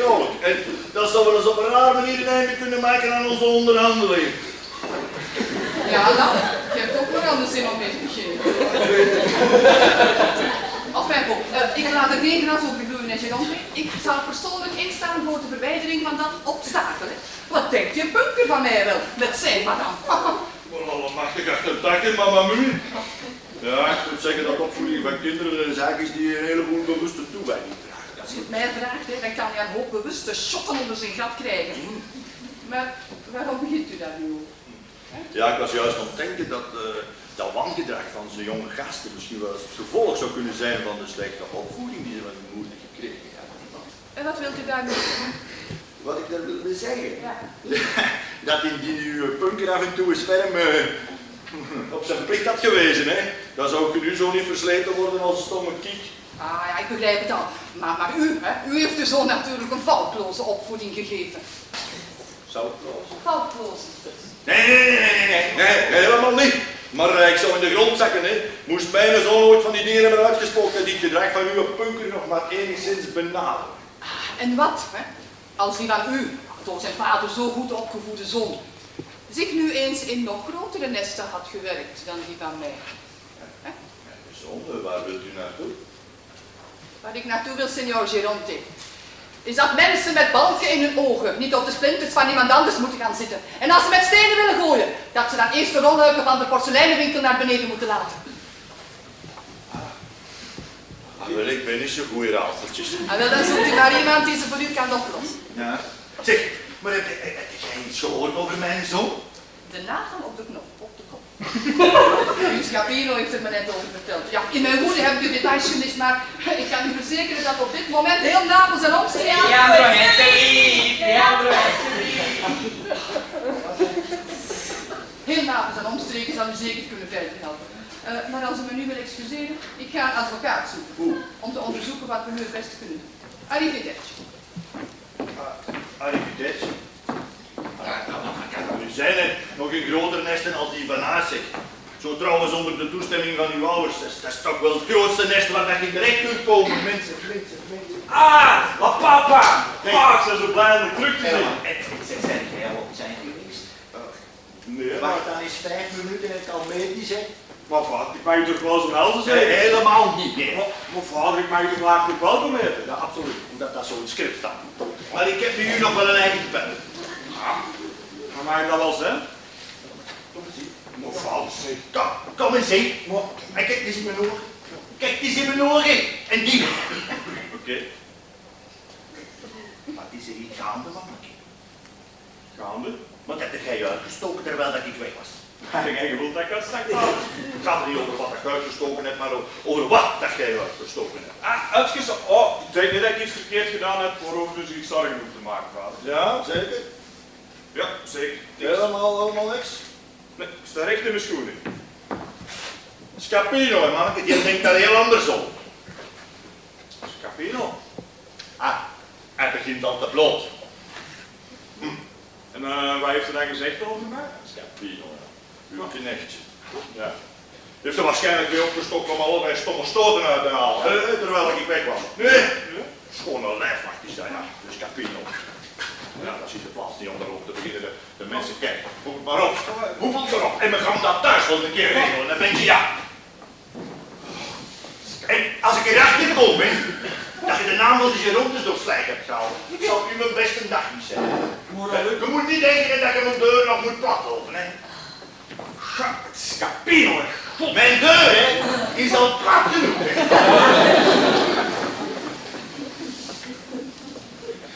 vertrouwelijk. En dat zou wel eens op een rare manier een einde kunnen maken aan onze onderhandeling. Ja, dan. Je hebt ook nog anders zin om mee te beginnen. Enfin, bon, ik laat er geen gras over vloeien, Geronte. Ik zal persoonlijk instaan voor de verwijdering van dat obstakel. Wat denkt je bunker van mij wel, met zijn madame? Allemachtig achter takken, mama muur. Ja, ik moet zeggen dat opvoeding van kinderen een zaak is die een heleboel bewuste toewijding vraagt. Als je het mij vraagt, hè, dan kan je een hoop bewuste schokken onder zijn gat krijgen. Maar waarom begint u daar nu over? Ja, ik was juist aan het denken dat dat wangedrag van zijn jonge gasten misschien wel eens het gevolg zou kunnen zijn van de slechte opvoeding die ze van hun moeder gekregen hebben. En wat wilt u daar nu doen? Wat ik daar wilde zeggen? Ja. Dat indien uw punker af en toe eens ferm op zijn plicht had gewezen, hè, dan zou ik nu zo niet versleten worden als een stomme kiek. Ah ja, ik begrijp het al. Maar u, hè, u heeft uw zoon natuurlijk een foutloze opvoeding gegeven. Zoutloos? Foutloze. Nee, helemaal niet. Maar ik zou in de grond zakken, hè. Moest mijn zoon ooit van die dingen hebben uitgesproken, die het gedrag van uw punker nog maar enigszins benaderen. En wat, hè, als die van u, door zijn vader zo goed opgevoede zoon, zich nu eens in nog grotere nesten had gewerkt dan die van mij? Hè? Zonde, waar wilt u naartoe? Waar ik naartoe wil, signor Geronte, is dat mensen met balken in hun ogen niet op de splinters van iemand anders moeten gaan zitten. En als ze met stenen willen gooien, dat ze dan eerst de rolluiken van de porseleinenwinkel naar beneden moeten laten. Wel, ik ben niet zo goed in raadseltjes. Wel, dan zoekt u maar iemand die ze voor u kan oplossen. Ja. Zeg, maar heb jij iets gehoord over mijn zoon? De nagel op de knop, op de kop. Uw Scapino heeft er me net over verteld. Ja, in mijn woede heb ik de details gemist, maar ik kan u verzekeren dat op dit moment heel Napels en omstreken... Heel Napels en omstreken zal u zeker kunnen veilig helpen. Maar als u me nu wil excuseren, ik ga een advocaat zoeken. Hoe? Om te onderzoeken wat we nu het beste kunnen doen. Arrivederci. Arrivederci. Dat kan nu zijn, hè. Nog een groter nesten als die van Aasek. Zo trouwens onder de toestemming van uw ouders. Dat is toch wel het grootste nest waar dat je terecht kunt komen. Mensen. Ah, wat papa! Ah, ik ben zo blij om je terug te zien. Zeg jij al op zijn geweest? Nee, Wacht dan eens 5 minuten en het al medisch, hè? Maar vader, ik mag je toch wel zo'n helzen zeggen? helemaal niet, nee. Maar vader, ik mag je toch later welkom heten? Ja, absoluut. Omdat dat zo in het script staat. Maar ik heb nu nog wel een eigen pen. Maar mag ik dat wel zijn? Kom eens hier. Maar vader, zeg. Kom eens hier. En kijk eens in mijn ogen. Kijk eens in mijn ogen. En die. Oké. Wat is er hier gaande, mannetje? Gaande. Wat heb jij uitgestoken terwijl dat ik weg was? Heb jij gewild dat ik uitstak, vader? Het gaat er niet over wat ik uitgestoken heb, maar over wat dat jij uitgestoken hebt. Ah, uitgestoken. Oh, ik denk niet dat ik iets verkeerd gedaan heb waarover u zich zorgen hoeft te maken, vader. Ja, zeker? Ja, zeker. Helemaal niks? Nee, ik sta recht in mijn schoenen. Scapino, hè, manneke, die denkt daar heel anders op. Scapino. Ah, hij begint al te bloot. En wat heeft hij dan gezegd over mij? Scapino, ja. Uw knechtje. Ja. Die heeft er waarschijnlijk weer opgestoken om allebei stomme stoten uit te halen, terwijl ik weg was. Nee, schone lijfwacht is dat, ja. De Scapino. Ja, dat ziet de plaats niet om erover te beginnen. De mensen kijken. Roep het maar op. Roep het maar op. En we gaan dat thuis wel een keer regelen. Dan denk je ja. En als ik erachter kom, dat je de naam van de Gerontes door slijk hebt gehouden, zou u mijn beste dag niet zijn. Je moet niet denken dat je mijn deur nog moet platlopen, hè. Scapino, hè. Mijn deur, hè, is al plat genoeg, hè.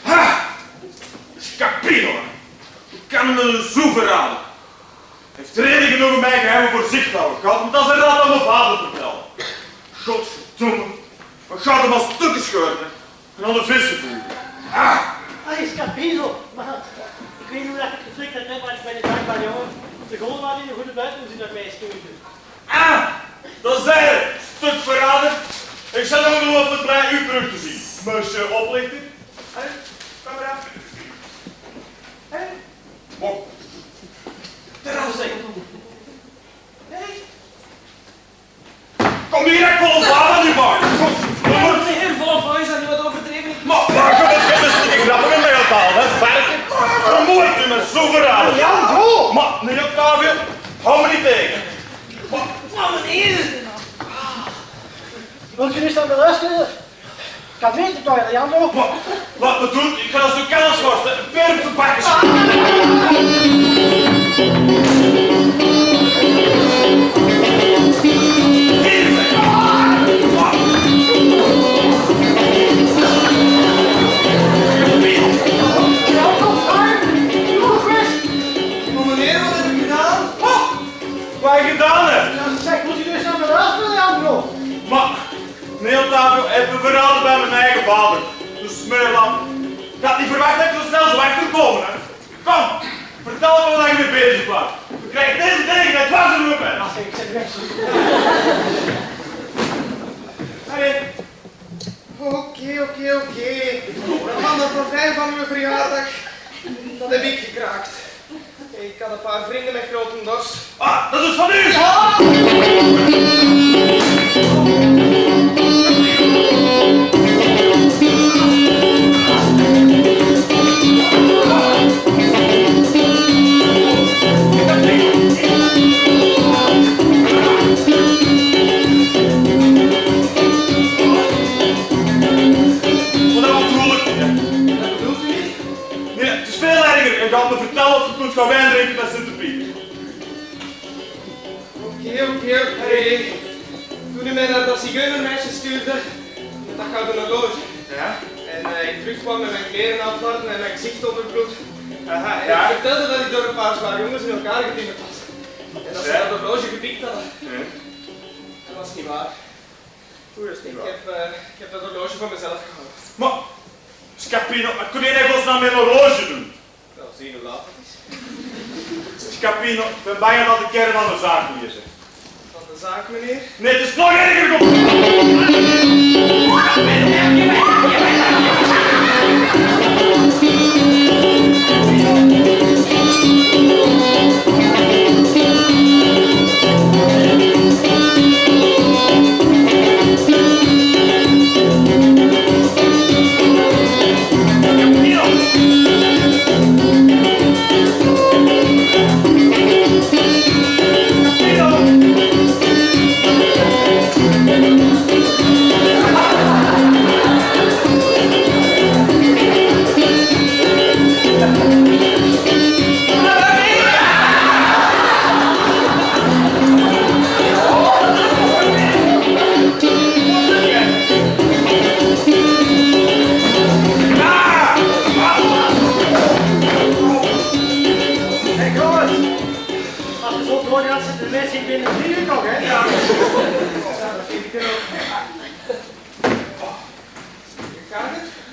Ha! Scapino, hè. Hoe kan hem een zo verraden? Hij heeft reden genoeg om mij geheimen voor zich te houden. Gaat hem dat zijn raad aan mijn vader vertellen. Godverdomme. Wat gaat hem als stukken scheuren, hè. En aan de vissen voeren. Ah! Hij is Scapino, maar ik weet niet hoe dat ik het geflikt heb, maar ik ben de dankbaar jongen. De goal waar die een goede buiten naar mij stuurde. Ah! Dat is hij, stuk verraden. Ik zal ongelooflijk blij u terug te zien. Monsieur oplichter. Hé, kom maar af. Hé. Mok. Terwijl zeggen. Kom hier, ik vol een vader nu maar. De heer Volvo is daar nu wat overdreven. Maar, je bent geen grappen. Hou me niet tegen. Maar meneer! Wilt je nu staan beluisteren? Ik kan het weten, toch, Leandro? Wat me doen? Ik ga als een kelsworst, een peer op zijn bakkes. Maar meneer, wat heb ik gedaan? Wat heb je gedaan, hè? Zeg, moet je nu staan beluisteren, Leandro? Maar, Neil Tafel heeft me verraden bij mijn eigen vader. De smeerlap. Ik had niet verwacht dat ik zo snel zo achterkomen, hè. Kom, vertel me wat je mee bezig was. We krijgen deze gelegenheid, waar ze nu bij? Ach, ik zet weg. Hey. Oké. Van de profijt van uw verjaardag, dat heb ik gekraakt. Ik had een paar vrienden met grote dorst. Ah, dat is van u! Gaan wijn drinken met Sint-Piet. Oké. Toen u mij naar dat zigeunermeisje stuurde, met dat gouden horloge, Ja? en ik terugkwam met mijn kleren afwarten en mijn gezicht onderbloed, Aha, en ja? ik vertelde dat ik door een paar zwaar jongens in elkaar getimmerd was. En dat ze Ja? dat horloge gepikt hadden. Ja. Dat was niet waar. Hoe is het niet Ik heb dat horloge van mezelf gehouden. Maar, Scapino, kon je dat naar mijn horloge doen? Nou, zie je hoe laat het is. Scapino, ik ben bang dat de kern van de zaak niet is. Hè. Van de zaak, meneer. Nee, het is nog erger gekomen. Gaat het?